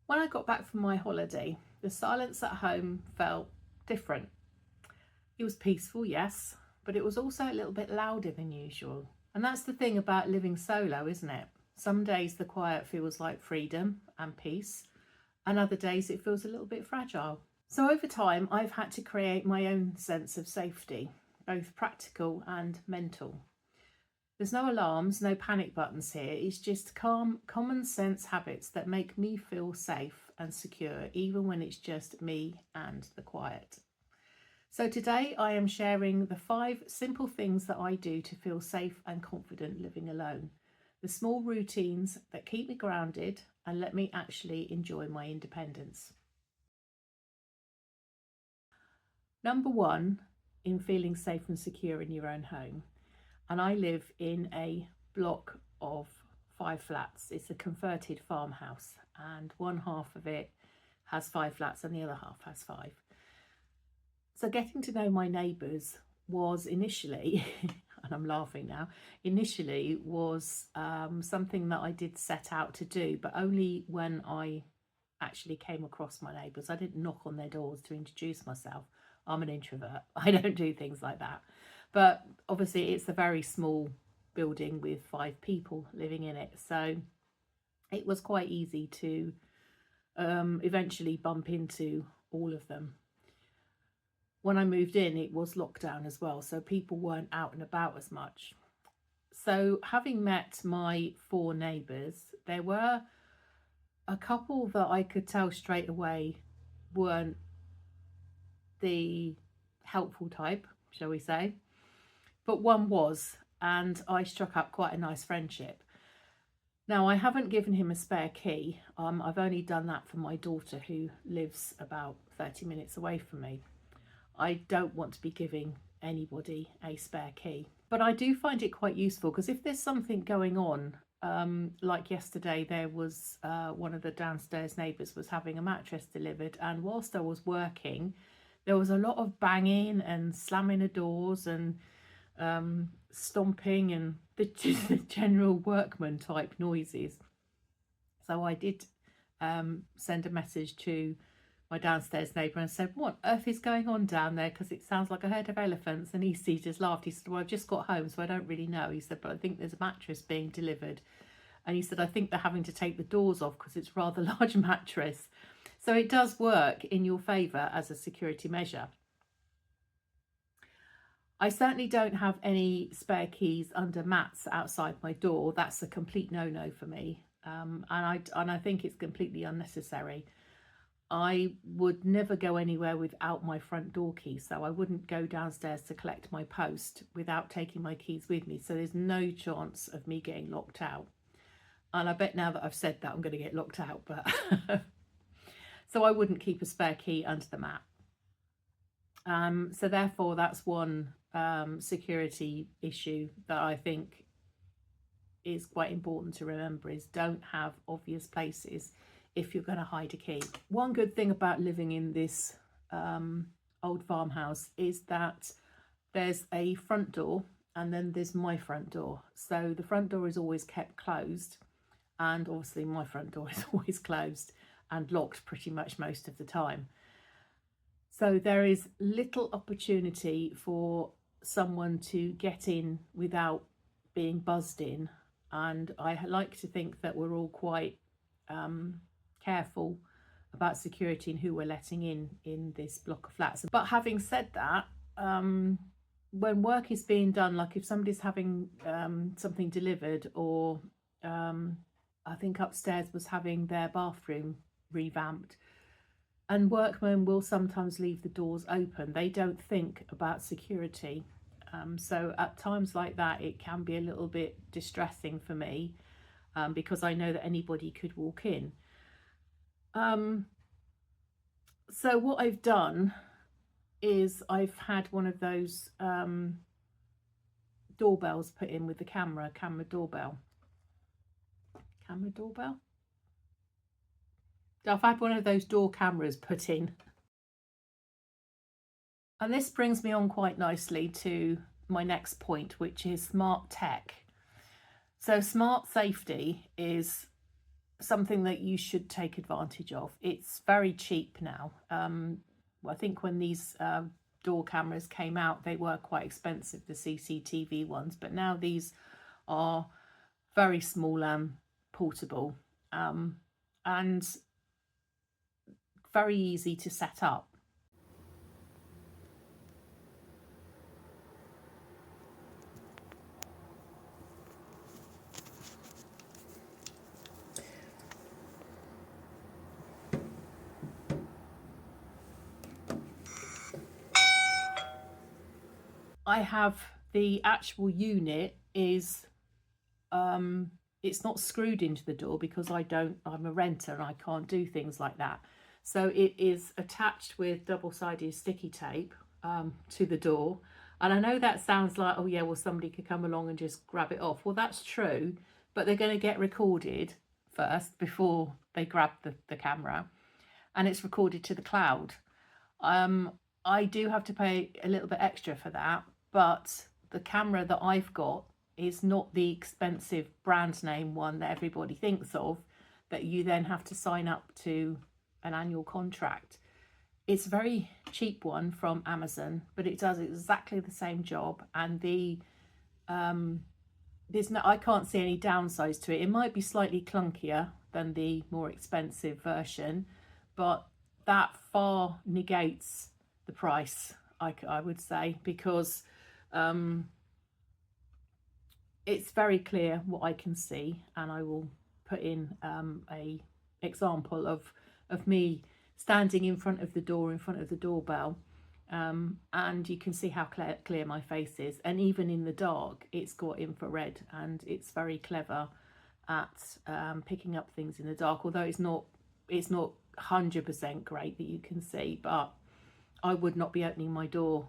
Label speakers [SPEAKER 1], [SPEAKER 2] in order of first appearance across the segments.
[SPEAKER 1] When I got back from my holiday, the silence at home felt different. It was peaceful, yes, but it was also a little bit louder than usual. And that's the thing about living solo, isn't it? Some days the quiet feels like freedom and peace, and other days it feels a little bit fragile. So over time, I've had to create my own sense of safety, both practical and mental. There's no alarms, no panic buttons here. It's just calm, common sense habits that make me feel safe and secure, even when it's just me and the quiet. So today I am sharing the 5 simple things that I do to feel safe and confident living alone. The small routines that keep me grounded and let me actually enjoy my independence. Number 1, in feeling safe and secure in your own home. And I live in a block of 5 flats. It's a converted farmhouse, and one half of it has 5 flats and the other half has 5. So getting to know my neighbours was initially, and I'm laughing now, initially was something that I did set out to do, but only when I actually came across my neighbours. I didn't knock on their doors to introduce myself. I'm an introvert. I don't do things like that. But obviously it's a very small building with 5 people living in it. So it was quite easy to eventually bump into all of them. When I moved in, it was lockdown as well, so people weren't out and about as much. So having met my 4 neighbours, there were a couple that I could tell straight away weren't the helpful type, shall we say, but one was, and I struck up quite a nice friendship. Now, I haven't given him a spare key. I've only done that for my daughter, who lives about 30 minutes away from me. I don't want to be giving anybody a spare key, but I do find it quite useful, because if there's something going on, like yesterday, there was one of the downstairs neighbours was having a mattress delivered, and whilst I was working, there was a lot of banging and slamming of doors and stomping and the general workman type noises. So I did send a message to my downstairs neighbour and said, "What on earth is going on down there? Because it sounds like a herd of elephants." And he just laughed. He said, "Well, I've just got home, so I don't really know." He said, "But I think there's a mattress being delivered." And he said, "I think they're having to take the doors off because it's a rather large mattress." So it does work in your favour as a security measure. I certainly don't have any spare keys under mats outside my door. That's a complete no-no for me. And I think it's completely unnecessary. I would never go anywhere without my front door key, so I wouldn't go downstairs to collect my post without taking my keys with me. So there's no chance of me getting locked out. And I bet now that I've said that, I'm going to get locked out. But so I wouldn't keep a spare key under the mat. So therefore, that's one security issue that I think is quite important to remember, is don't have obvious places if you're going to hide a key. One good thing about living in this old farmhouse is that there's a front door and then there's my front door. So the front door is always kept closed, and obviously my front door is always closed and locked pretty much most of the time. So there is little opportunity for someone to get in without being buzzed in. And I like to think that we're all quite careful about security and who we're letting in this block of flats. But having said that, when work is being done, like if somebody's having something delivered, or I think upstairs was having their bathroom revamped, and workmen will sometimes leave the doors open. They don't think about security. So at times like that, it can be a little bit distressing for me, because I know that anybody could walk in. So what I've done is I've had one of those doorbells put in with the camera doorbell. I've had one of those door cameras put in. And this brings me on quite nicely to my next point, which is smart tech. So smart safety is something that you should take advantage of. It's very cheap now. I think when these door cameras came out, they were quite expensive, the CCTV ones, but now these are very small and portable, and very easy to set up. I have the actual unit is it's not screwed into the door because I'm a renter and I can't do things like that. So it is attached with double-sided sticky tape to the door. And I know that sounds like, oh yeah, well, somebody could come along and just grab it off. Well, that's true, but they're going to get recorded first before they grab the camera, and it's recorded to the cloud. I do have to pay a little bit extra for that, but the camera that I've got is not the expensive brand name one that everybody thinks of, that you then have to sign up to an annual contract. It's a very cheap one from Amazon, but it does exactly the same job, and I can't see any downsides to it. It might be slightly clunkier than the more expensive version, but that far negates the price, I would say, because it's very clear what I can see, and I will put in a example of me standing in front of the door, in front of the doorbell, and you can see how clear my face is. And even in the dark, it's got infrared, and it's very clever at picking up things in the dark. Although it's not 100% great that you can see, but I would not be opening my door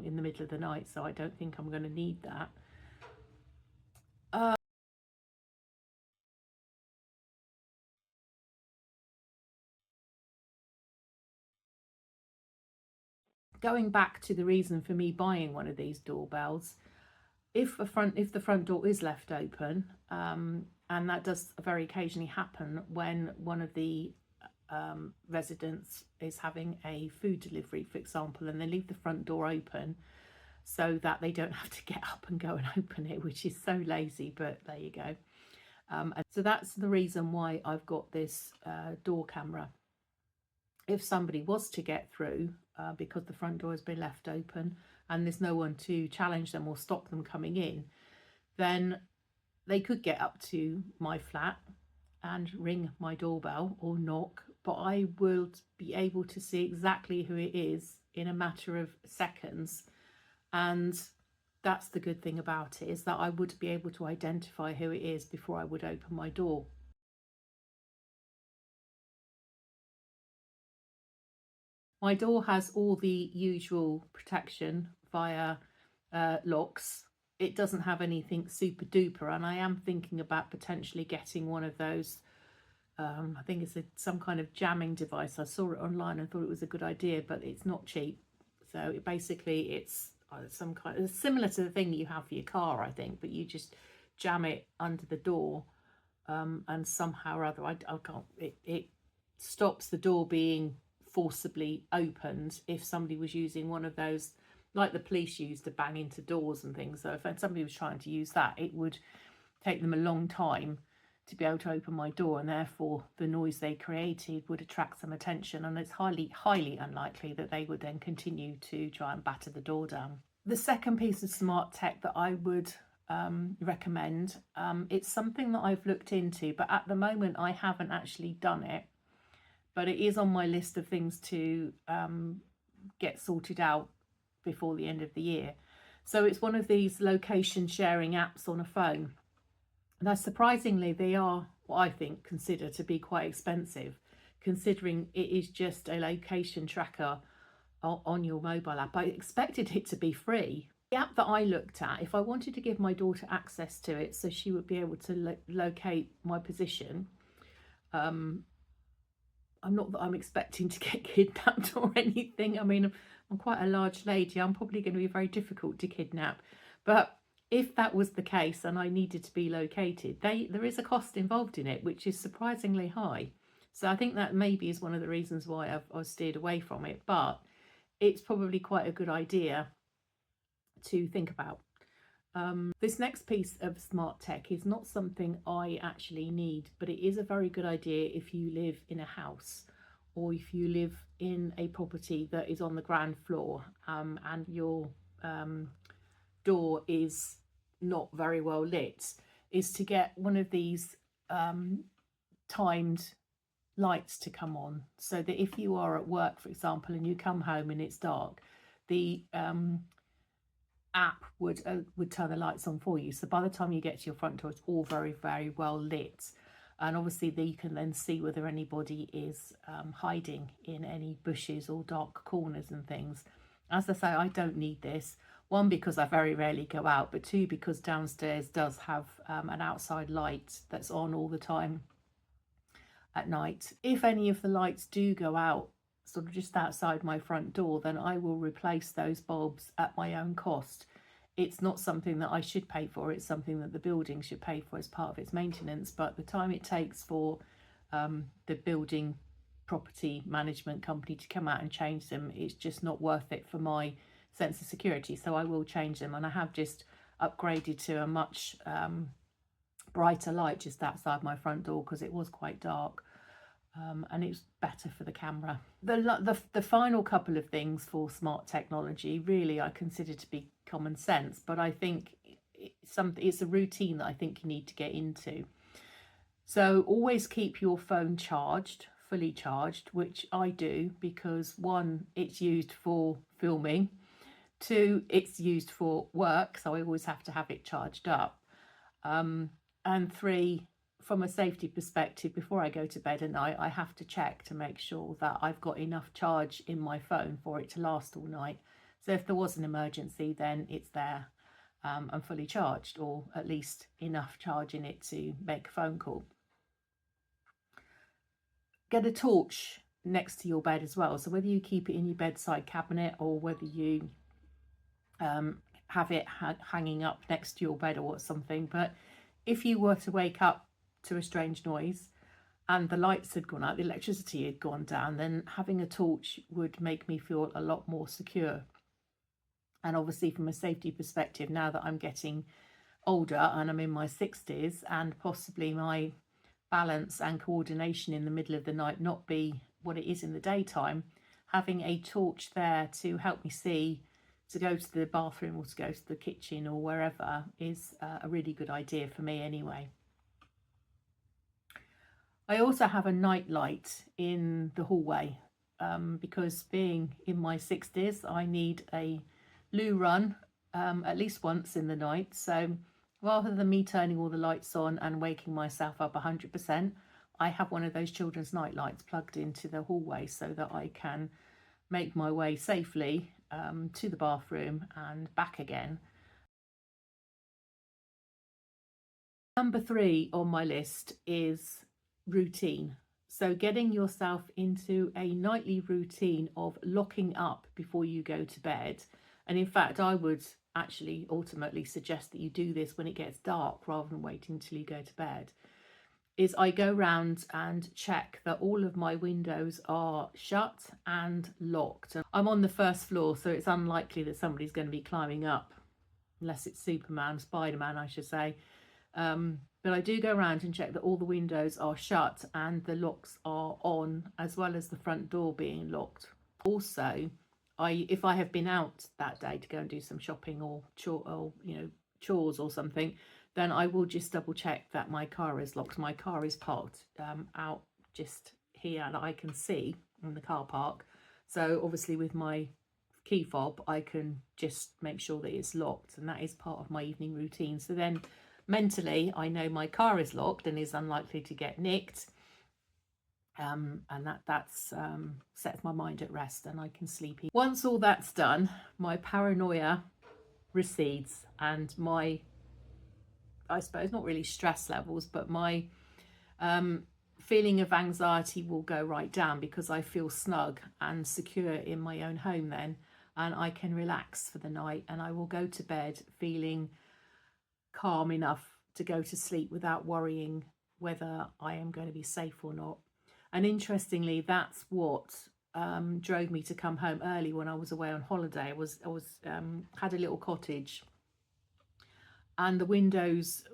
[SPEAKER 1] in the middle of the night, so I don't think I'm going to need that. Going back to the reason for me buying one of these doorbells, if the front door is left open, and that does very occasionally happen when one of the residents is having a food delivery, for example, and they leave the front door open so that they don't have to get up and go and open it, which is so lazy, but there you go. And so that's the reason why I've got this door camera. If somebody was to get through because the front door has been left open and there's no one to challenge them or stop them coming in, then they could get up to my flat and ring my doorbell or knock, but I will be able to see exactly who it is in a matter of seconds. And that's the good thing about it, is that I would be able to identify who it is before I would open my door. My door has all the usual protection via locks. It doesn't have anything super duper, and I am thinking about potentially getting one of those. I think it's some kind of jamming device. I saw it online and thought it was a good idea, but it's not cheap. So it's some kind of similar to the thing you have for your car, I think, but you just jam it under the door, and somehow or other, I can't. It stops the door being forcibly opened if somebody was using one of those like the police use to bang into doors and things. So if somebody was trying to use that, it would take them a long time to be able to open my door, and therefore the noise they created would attract some attention, and it's highly unlikely that they would then continue to try and batter the door down. The second piece of smart tech that I would recommend, it's something that I've looked into, but at the moment I haven't actually done it, but it is on my list of things to get sorted out before the end of the year. So it's one of these location sharing apps on a phone. Now, surprisingly, they are what I think consider to be quite expensive, considering it is just a location tracker on your mobile app. I expected it to be free. The app that I looked at, if I wanted to give my daughter access to it so she would be able to locate my position, I'm not that I'm expecting to get kidnapped or anything. I mean, I'm quite a large lady. I'm probably going to be very difficult to kidnap. But if that was the case and I needed to be located, there is a cost involved in it, which is surprisingly high. So I think that maybe is one of the reasons why I've steered away from it, but it's probably quite a good idea to think about. This next piece of smart tech is not something I actually need, but it is a very good idea if you live in a house or if you live in a property that is on the ground floor, and your door is not very well lit, is to get one of these timed lights to come on, so that if you are at work, for example, and you come home and it's dark, the app would turn the lights on for you. So by the time you get to your front door, it's all very, very well lit. And obviously you can then see whether anybody is hiding in any bushes or dark corners and things. As I say, I don't need this. One, because I very rarely go out, but two, because downstairs does have an outside light that's on all the time at night. If any of the lights do go out sort of just outside my front door, then I will replace those bulbs at my own cost. It's not something that I should pay for, it's something that the building should pay for as part of its maintenance. But the time it takes for the building property management company to come out and change them, it's just not worth it for my sense of security. So I will change them, and I have just upgraded to a much brighter light just outside my front door because it was quite dark. And it's better for the camera. The final couple of things for smart technology really I consider to be common sense, but I think it's a routine that I think you need to get into. So always keep your phone charged, fully charged, which I do, because one, it's used for filming, two, it's used for work, so I always have to have it charged up, and three, from a safety perspective, before I go to bed at night, I have to check to make sure that I've got enough charge in my phone for it to last all night. So if there was an emergency, then it's there and fully charged, or at least enough charge in it to make a phone call. Get a torch next to your bed as well. So whether you keep it in your bedside cabinet or whether you have it hanging up next to your bed or something, but if you were to wake up to a strange noise and the lights had gone out, the electricity had gone down, then having a torch would make me feel a lot more secure. And obviously from a safety perspective, now that I'm getting older and I'm in my 60s and possibly my balance and coordination in the middle of the night not be what it is in the daytime, having a torch there to help me see to go to the bathroom or to go to the kitchen or wherever is a really good idea for me anyway. I also have a night light in the hallway because being in my 60s, I need a loo run at least once in the night. So rather than me turning all the lights on and waking myself up 100%, I have one of those children's night lights plugged into the hallway so that I can make my way safely to the bathroom and back again. Number 3 on my list is routine. So getting yourself into a nightly routine of locking up before you go to bed. And in fact, I would actually ultimately suggest that you do this when it gets dark rather than waiting until you go to bed. Is I go round and check that all of my windows are shut and locked. I'm on the first floor, so it's unlikely that somebody's going to be climbing up, unless it's Spider-Man, I should say. But I do go around and check that all the windows are shut and the locks are on, as well as the front door being locked. Also, if I have been out that day to go and do some shopping or chores or something, then I will just double check that my car is locked. My car is parked out just here that I can see in the car park. So obviously with my key fob, I can just make sure that it's locked, and that is part of my evening routine. So then mentally, I know my car is locked and is unlikely to get nicked, and that sets my mind at rest and I can sleep. Once all that's done, my paranoia recedes and my, I suppose, not really stress levels, but my feeling of anxiety will go right down, because I feel snug and secure in my own home then, and I can relax for the night, and I will go to bed feeling calm enough to go to sleep without worrying whether I am going to be safe or not. And interestingly, that's what drove me to come home early when I was away on holiday. I was had a little cottage, and the windows,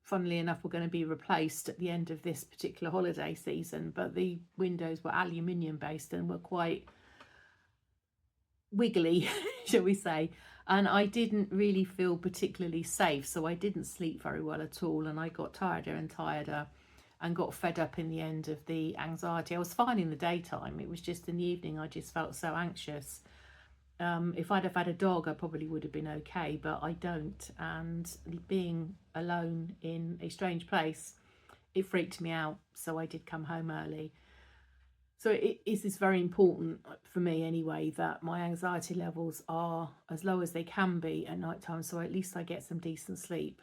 [SPEAKER 1] funnily enough, were going to be replaced at the end of this particular holiday season. But the windows were aluminium based and were quite wiggly, shall we say. And I didn't really feel particularly safe, so I didn't sleep very well at all, and I got tireder and tireder and got fed up in the end of the anxiety. I was fine in the daytime, it was just in the evening I just felt so anxious. If I'd have had a dog, I probably would have been okay, but I don't. And being alone in a strange place, it freaked me out. So I did come home early. So it is very important for me anyway that my anxiety levels are as low as they can be at night time. So at least I get some decent sleep,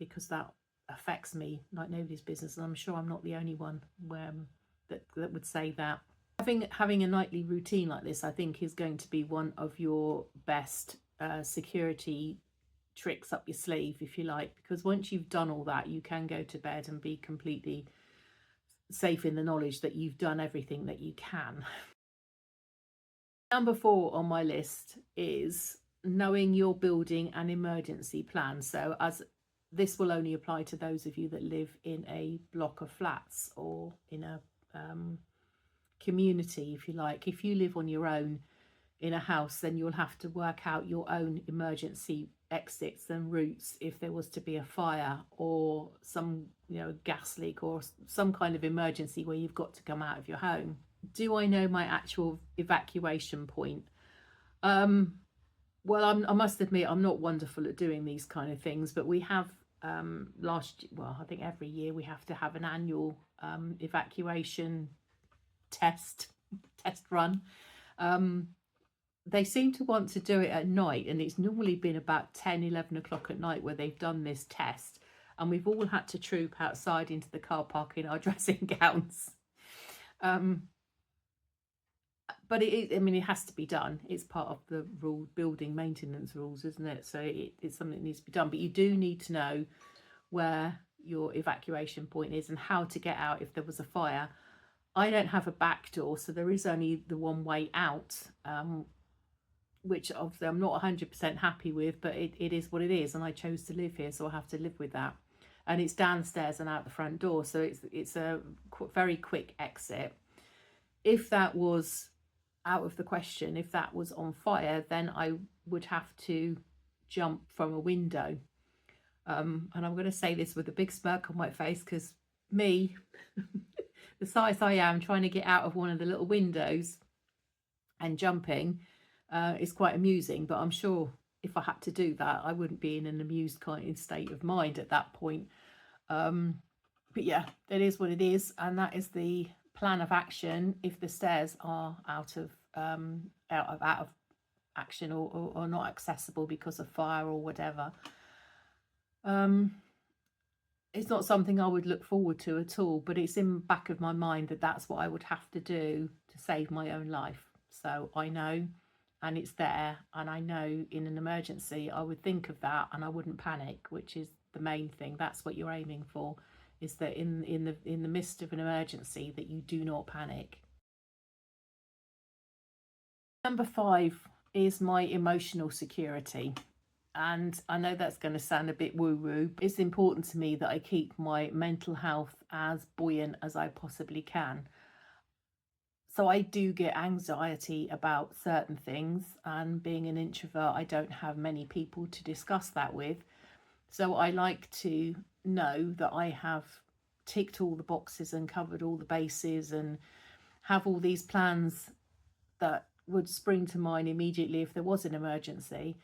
[SPEAKER 1] because that affects me like nobody's business. And I'm sure I'm not the only one that would say that. Having a nightly routine like this, I think, is going to be one of your best security tricks up your sleeve, if you like, because once you've done all that, you can go to bed and be completely safe in the knowledge that you've done everything that you can. Number 4 on my list is knowing you're building an emergency plan. So as this will only apply to those of you that live in a block of flats or in a community, if you like. If you live on your own in a house, then you'll have to work out your own emergency exits and routes if there was to be a fire or some gas leak or some kind of emergency where you've got to come out of your home. Do I know my actual evacuation point? Well, I must admit I'm not wonderful at doing these kind of things, but we have I think every year we have to have an annual evacuation test run. They seem to want to do it at night, and it's normally been about 10-11 o'clock at night where they've done this test, and we've all had to troop outside into the car park in our dressing gowns. But it has to be done. It's part of the building maintenance rules, isn't it? So it's something that needs to be done, but you do need to know where your evacuation point is and how to get out if there was a fire. I don't have a back door, so there is only the one way out, which obviously I'm not 100% happy with, but it is what it is, and I chose to live here, so I have to live with that. And it's downstairs and out the front door, so it's a very quick exit. If that was out of the question, if that was on fire, then I would have to jump from a window. And I'm going to say this with a big smirk on my face, because me, the size I am, trying to get out of one of the little windows and jumping is quite amusing. But I'm sure if I had to do that, I wouldn't be in an amused kind of state of mind at that point. But yeah, that is what it is, and that is the plan of action if the stairs are out of action or not accessible because of fire or whatever. It's not something I would look forward to at all, but it's in the back of my mind that that's what I would have to do to save my own life. So I know, and it's there, and I know in an emergency I would think of that and I wouldn't panic, which is the main thing. That's what you're aiming for, is that in the midst of an emergency that you do not panic. Number 5 is my emotional security. And I know that's going to sound a bit woo-woo, but it's important to me that I keep my mental health as buoyant as I possibly can. So I do get anxiety about certain things, and being an introvert, I don't have many people to discuss that with. So I like to know that I have ticked all the boxes and covered all the bases and have all these plans that would spring to mind immediately if there was an emergency.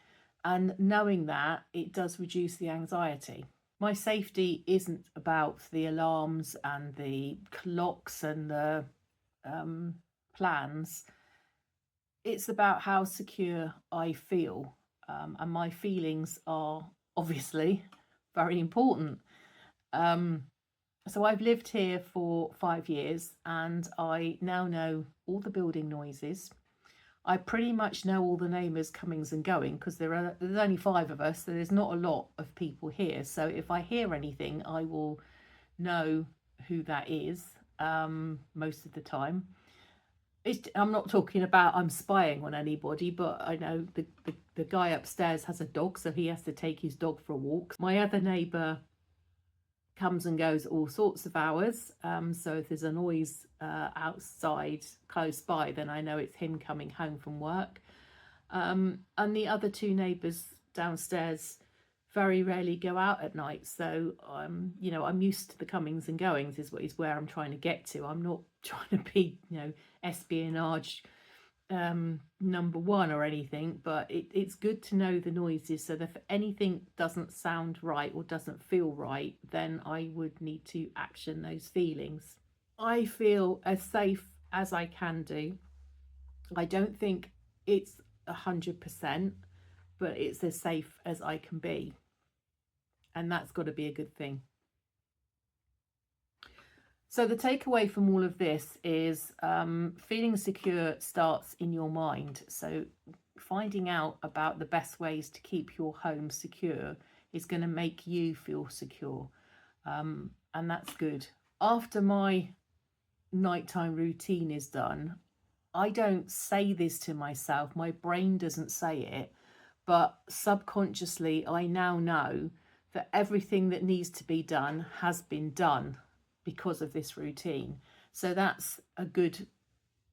[SPEAKER 1] And knowing that, it does reduce the anxiety. My safety isn't about the alarms and the clocks and the plans. It's about how secure I feel. And my feelings are obviously very important. So I've lived here for 5 years, and I now know all the building noises. I pretty much know all the neighbours' comings and going, because there's only 5 of us, so there's not a lot of people here. So if I hear anything, I will know who that is most of the time. I'm not talking about I'm spying on anybody, but I know the guy upstairs has a dog, so he has to take his dog for a walk. My other neighbour comes and goes all sorts of hours, so if there's a noise outside close by, then I know it's him coming home from work. And the other 2 neighbours downstairs very rarely go out at night, so you know, I'm used to the comings and goings is where I'm trying to get to. I'm not trying to be, you know, espionage number 1 or anything, but it's good to know the noises, so that if anything doesn't sound right or doesn't feel right, then I would need to action those feelings. I feel as safe as I can do. I don't think it's 100%, but it's as safe as I can be, and that's got to be a good thing. So the takeaway from all of this is feeling secure starts in your mind. So finding out about the best ways to keep your home secure is going to make you feel secure, and that's good. After my nighttime routine is done, I don't say this to myself, my brain doesn't say it, but subconsciously I now know that everything that needs to be done has been done because of this routine. So that's a good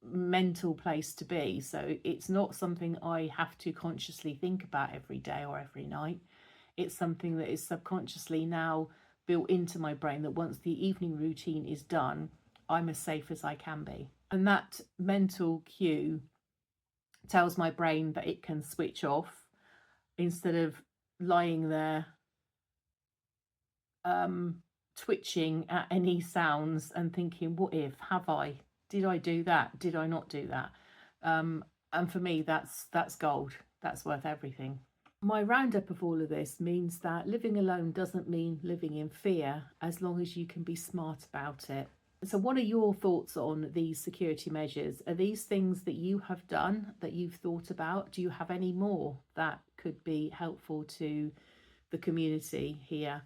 [SPEAKER 1] mental place to be. So it's not something I have to consciously think about every day or every night. It's something that is subconsciously now built into my brain, that once the evening routine is done, I'm as safe as I can be. And that mental cue tells my brain that it can switch off instead of lying there twitching at any sounds and thinking, what if, did I do that, did I not do that? And for me, that's gold. That's worth everything. My roundup of all of this means that living alone doesn't mean living in fear, as long as you can be smart about it. So what are your thoughts on these security measures? Are these things that you have done, that you've thought about? Do you have any more that could be helpful to the community here?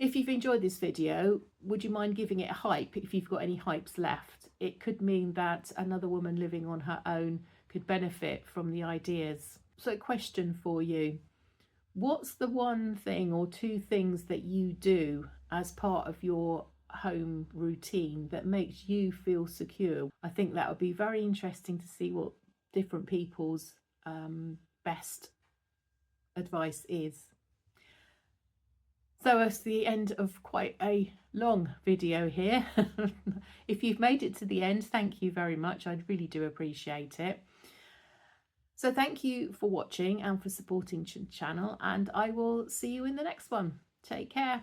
[SPEAKER 1] If you've enjoyed this video, would you mind giving it a hype if you've got any hypes left? It could mean that another woman living on her own could benefit from the ideas. So, question for you. What's the one thing or 2 things that you do as part of your home routine that makes you feel secure? I think that would be very interesting to see what different people's best advice is. So it's the end of quite a long video here. If you've made it to the end, thank you very much. I really do appreciate it. So thank you for watching and for supporting the channel, and I will see you in the next one. Take care.